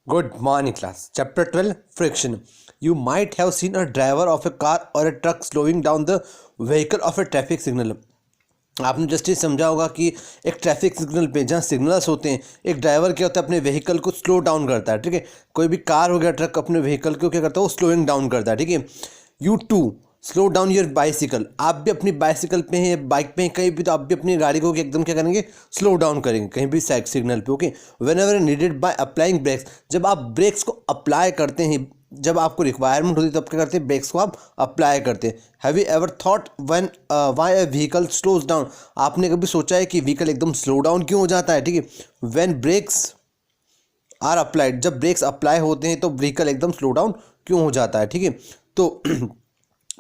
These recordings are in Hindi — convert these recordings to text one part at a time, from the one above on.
Good morning, class. Chapter 12 Friction. You might have seen a driver of a car or a truck slowing down the vehicle of a traffic signal. आपने जस्ट ये समझा होगा कि एक ट्रैफिक सिग्नल पे जहाँ सिग्नल्स होते हैं, एक ड्राइवर क्या होता है अपने व्हीकल को स्लो डाउन करता है। ठीक है, कोई भी कार हो गया, ट्रक अपने व्हीकल को क्या करता है, वो स्लोइंग डाउन करता है। ठीक है, you to slow down your bicycle. आप भी अपनी बाइसिकल पे हैं, बाइक पे हैं, कहीं भी, तो आप भी अपनी गाड़ी को एकदम क्या करेंगे, स्लो डाउन करेंगे कहीं भी सिग्नल पे। Okay, whenever needed by applying brakes. जब आप ब्रेक्स को अप्लाई करते हैं, जब आपको रिक्वायरमेंट होती है तब क्या करते हैं, ब्रेक्स को आप अप्लाई करते हैं। Have you ever thought when why a vehicle slows down. आपने कभी सोचा है कि व्हीकल एकदम स्लो डाउन क्यों हो जाता है। ठीक है, व्हेन ब्रेक्स आर अप्लाइड। जब ब्रेक्स अप्लाई होते हैं तो व्हीकल एकदम स्लो डाउन क्यों हो जाता है। ठीक है, तो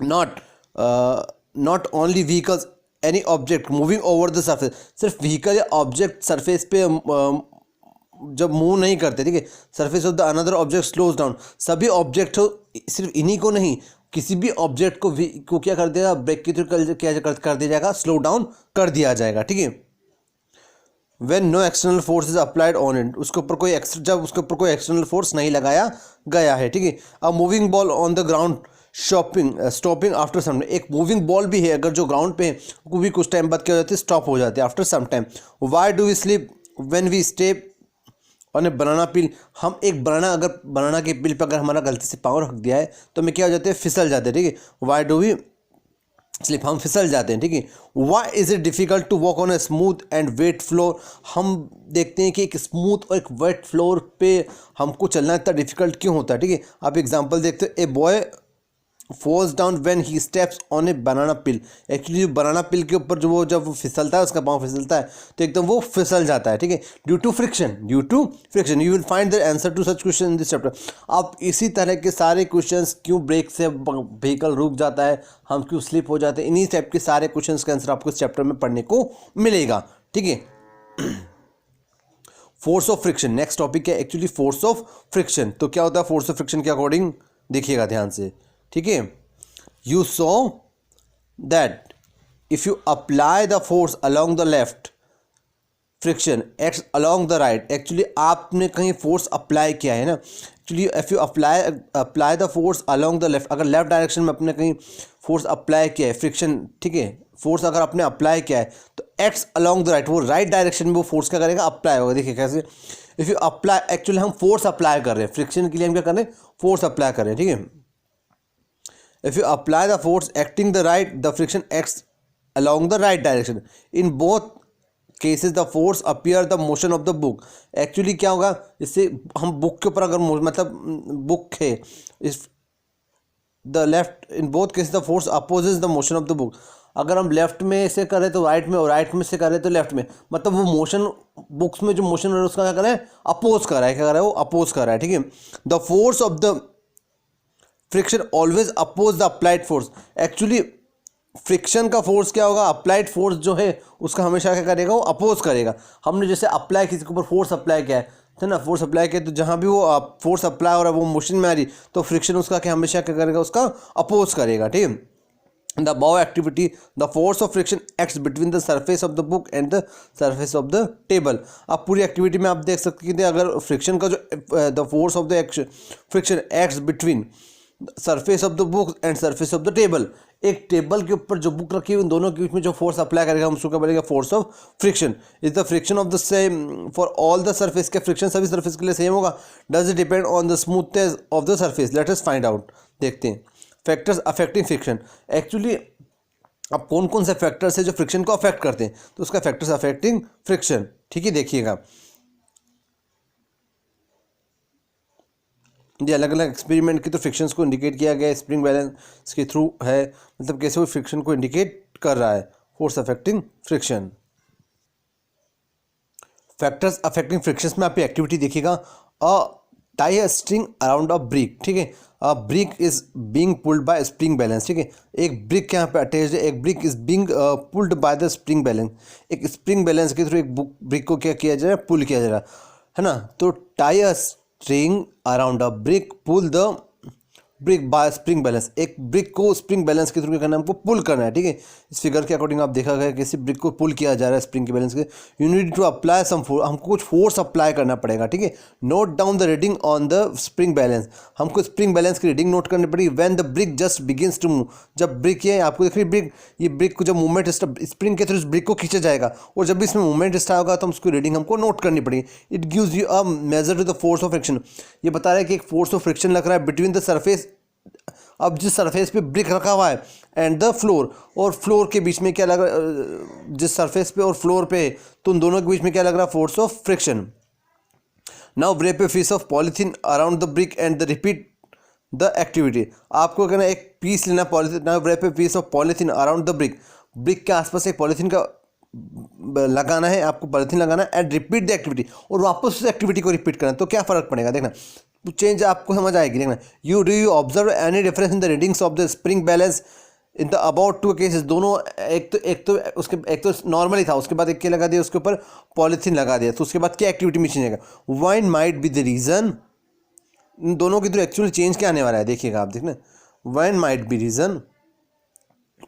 not not only vehicles, any object moving over the surface. सिर्फ व्हीकल या ऑब्जेक्ट सरफेस पे जब मूव नहीं करते, ठीक है, surface of the another object slows down. सभी ऑब्जेक्ट हो, सिर्फ इन्हीं को नहीं, किसी भी ऑब्जेक्ट को क्या कर देगा, ब्रेक के थ्रू क्या कर दिया जाएगा, स्लो डाउन कर दिया जाएगा। ठीक है, when no external force is applied on it. उसके ऊपर कोई जब उसके ऊपर कोई एक्सटर्नल फोर्स नहीं लगाया गया है। ठीक है, a moving ball on the ground stopping after some. एक मूविंग बॉल भी है, अगर जो ग्राउंड पे है वो भी कुछ टाइम बाद क्या हो जाती है, स्टॉप हो जाती है after some time. Why do we slip when we step on a banana peel. हम एक अगर बनाना के पील पर अगर हमारा गलती से पाँव रख दिया है तो हमें क्या हो जाते हैं, फिसल जाते हैं। ठीक है, वाई डू वी स्लिप, हम फिसल जाते हैं। ठीक है, why is it difficult to walk on a smooth and wet floor. हम देखते हैं कि एक स्मूथ और एक वेट फ्लोर पे हमको चलना इतना डिफिकल्ट क्यों होता है। ठीक है, आप एग्जांपल देखते हो, a boy falls down when he steps on a banana peel. Actually banana peel के ऊपर जो वो जब वो फिसलता है, उसका पाँव फिसलता है तो एकदम वो फिसल जाता है। ठीक है, due to friction you will find the answer to such question in this chapter. आप इसी तरह के सारे क्वेश्चंस, क्यों ब्रेक से व्हीकल रुक जाता है, हम क्यों स्लिप हो जाते हैं, इन्हीं टाइप के सारे क्वेश्चंस का आंसर आपको इस चैप्टर में पढ़ने को मिलेगा। ठीक है, force of friction next topic है एक्चुअली, फोर्स ऑफ फ्रिक्शन। तो क्या होता है फोर्स ऑफ फ्रिक्शन के अकॉर्डिंग, देखिएगा ध्यान से। ठीक है, you so that if you apply the force along the left, friction acts along the right. Actually आपने कहीं फोर्स अप्लाई किया है ना, actually if you apply the force along the left, अगर लेफ्ट डायरेक्शन में अपने कहीं फोर्स अप्लाई किया है, फ्रिक्शन, ठीक है, फोर्स अगर आपने अप्लाई किया है तो एक्ट्स अलोंग द राइट, वो राइट डायरेक्शन में वो फोर्स क्या करेगा, अप्लाई होगा। देखिए कैसे, इफ यू अप्लाई, एक्चुअली हम फोर्स अप्लाई कर रहे हैं, फ्रिक्शन के लिए हम क्या कर रहे हैं, फोर्स अप्लाई कर रहे हैं। ठीक है, if you apply the force acting the right, the friction acts along the right direction. In both cases the force appear the motion of the book. Actually क्या होगा, इससे हम बुक के ऊपर अगर मतलब बुक है, इस the left, in both cases the force opposes the motion of the book. अगर हम लेफ्ट में से करें तो राइट में, और राइट में से करें तो लेफ्ट में, मतलब वो मोशन बुक्स में जो मोशन है उसका क्या कर रहा है, अपोज कर रहा है, क्या कर रहा है, वो अपोज कर रहा है। ठीक है, the force of the friction always oppose the applied force. Actually friction का फोर्स क्या होगा, अप्लाइड फोर्स जो है उसका हमेशा क्या करेगा, वो अपोज करेगा। हमने जैसे अप्लाई, किसी के ऊपर फोर्स अप्लाई किया है ना, फोर्स अप्लाई किया, तो जहाँ भी वो फोर्स अप्लाई हो रहा है वो मोशन में आ रही, तो फ्रिक्शन उसका क्या हमेशा क्या करेगा, उसका अपोज करेगा। ठीक है, the above activity the force of friction acts between the surface of the book and the surface of the table. आप पूरी एक्टिविटी में आप देख सकते हैं, अगर फ्रिक्शन का जो the force of the friction acts between surface of the book and surface of the table, एक टेबल के ऊपर जो बुक रखी है उन दोनों के बीच में जो फोर्स अप्लाई करेगा हम उसको क्या बोलेंगे, force of friction. Is the friction of the same for all the surface. के फ्रिक्शन सभी सरफेस के लिए सेम होगा। Does it depend on the smoothness of the surface. Let us find out, देखते हैं। फैक्टर्स अफेक्टिंग फ्रिक्शन, एक्चुअली अब कौन कौन से फैक्टर्स है जो फ्रिक्शन को अफेक्ट करते हैं, तो उसका फैक्टर्स अफेक्टिंग फ्रिक्शन। ठीक है, देखिएगा ये अलग अलग एक्सपेरिमेंट की तो फ्रिक्शंस को इंडिकेट किया गया है, स्प्रिंग बैलेंस के थ्रू है, मतलब कैसे वो फ्रिक्शन को इंडिकेट कर रहा है। Force affecting friction, factors affecting frictions में आप एक्टिविटी देखिएगा। A tie a string around a brick. ठीक है, अ brick is being pulled bye spring balance. ठीक है, एक ब्रिक यहाँ पे अटैच्ड है, एक brick is being pulled by the spring balance. एक स्प्रिंग बैलेंस के थ्रू एक ब्रिक को क्या किया जा रहा है, पुल किया जा रहा है ना। तो tie a string around a brick, pull the brick by spring balance, एक ब्रिक को स्प्रिंग बैलेंस के थ्रू क्या करना है, हमको पुल करना है, ठीक है। इस फिगर के अकॉर्डिंग आप देखा गया किसी ब्रिक को पुल किया जा रहा है स्प्रिंग के बैलेंस के, you need to apply some force, हमको कुछ फोर्स अप्लाई करना पड़ेगा, ठीक है। Note down the reading on the spring balance, हमको स्प्रिंग बैलेंस की रीडिंग नोट करनी पड़ेगी। When the brick just begins to move, जब ब्रिक ये आपको देखिए ब्रिक, ये ब्रिक को जब मूवमेंट स्प्रिंग के थ्रू इस ब्रिक को खींचा जाएगा और जब भी इसमें मूवमेंट स्टार्ट होगा तो हम उसकी रीडिंग हमको नोट करनी पड़ेगी। It gives you a measure to the force of friction, ये बता रहा है कि एक फोर्स ऑफ फ्रिक्शन लग रहा है बिटवीन द सरफेस, अब जिस सरफेस पे ब्रिक रखा हुआ है एंड द फ्लोर, और फ्लोर के बीच में क्या लग रहा है, जिस सरफेस पे और फ्लोर पे, तो उन दोनों के बीच में क्या लग रहा है, force of friction. Now wrap a piece of polythene around the brick and the repeat the activity, आपको कहना एक पीस लेना polythene, now wrap a piece of polythene around the brick, brick के आसपास एक पॉलीथीन का लगाना है, आपको पॉलीथीन लगाना है एंड रिपीट द एक्टिविटी, और वापस उस एक्टिविटी को रिपीट करना। तो क्या फ़र्क पड़ेगा देखना, चेंज आपको समझ आएगी। देखना, you observe any difference in the readings of the spring balance in the about two cases, दोनों एक तो नॉर्मली था, उसके बाद एक क्या लगा दिया, उसके ऊपर पॉलीथीन लगा दिया, तो उसके बाद क्या एक्टिविटी में चेंज आएगा, what might be the reason, इन दोनों के थ्रू एक्चुअली चेंज क्या आने वाला है, देखिएगा आप, देखना what might be reason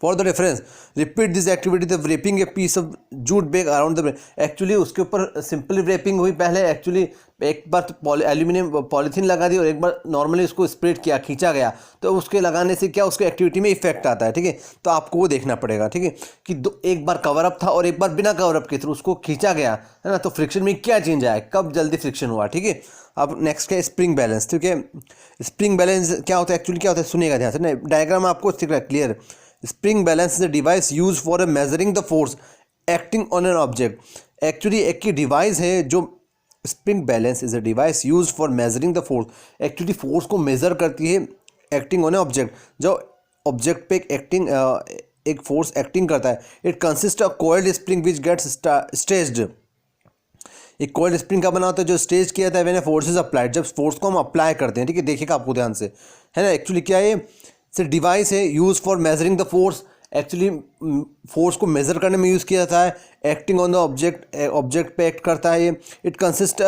for the reference, repeat this activity the wrapping a piece of jute bag around the, actually उसके ऊपर सिंपल रैपिंग हुई पहले, एक्चुअली एक बार तो एल्यूमिनियम पॉलीथीन लगा दी और एक बार नॉर्मली उसको स्प्रेड किया, खींचा गया, तो उसके लगाने से क्या उसके एक्टिविटी में इफेक्ट आता है, ठीक है। तो आपको वो देखना पड़ेगा, ठीक है, कि एक बार कवर अप था और एक बार बिना कवर अप के थ्रू उसको खींचा गया है ना, तो फ्रिक्शन में क्या चेंज आया, कब जल्दी फ्रिक्शन हुआ, ठीक है। अब नेक्स्ट क्या है, स्प्रिंग बैलेंस, ठीक है। स्प्रिंग बैलेंस क्या होता है, एक्चुअली क्या होता है, सुनिएगा ध्यान से ना, डायग्राम आपको clear. Spring balance is a device use for measuring the force acting on an object, actually एक की डिवाइस है जो spring balance is a device use for measuring the force, actually force को मेजर करती है एक्टिंग ऑन ए ऑब्जेक्ट, जो ऑब्जेक्ट पे एक फोर्स एक्टिंग करता है। It consist of coiled spring which gets stretched, एक कोल्ड स्प्रिंग का बना होता है जो स्टेज किया जाता है व्हेन फोर्स इज अप्लाइड, जब फोर्स को हम अप्लाई करते हैं, ठीक है, देखिएगा आपको ध्यान से, है ना। एक्चुअली क्या है, डिवाइस है use for measuring the force, actually force को मेजर करने में यूज़ किया जाता है, एक्टिंग ऑन द ऑब्जेक्ट पे एक्ट करता है ये। इट कंसिस्ट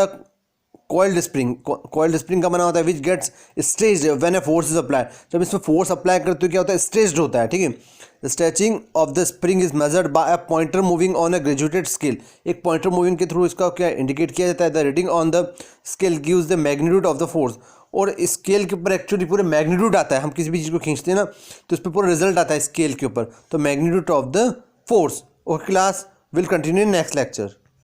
कोइल्ड स्प्रिंग का बना होता है which gets stretched when a force is applied, जब इसमें फोर्स अप्लाई करते हो क्या होता है, स्ट्रेच्ड होता है, ठीक है। Stretching of the spring is measured by a pointer moving on a graduated scale, एक पॉइंटर मूविंग के थ्रू इसका क्या इंडिकेट किया जाता है, the reading on the scale gives the magnitude of the force, और स्केल के ऊपर एक्चुअली पूरे मैग्नीट्यूड आता है, हम किसी भी चीज़ को खींचते हैं ना तो इस पर पूरा रिजल्ट आता है स्केल के ऊपर, तो magnitude of the force. Okay class, will continue in next lecture.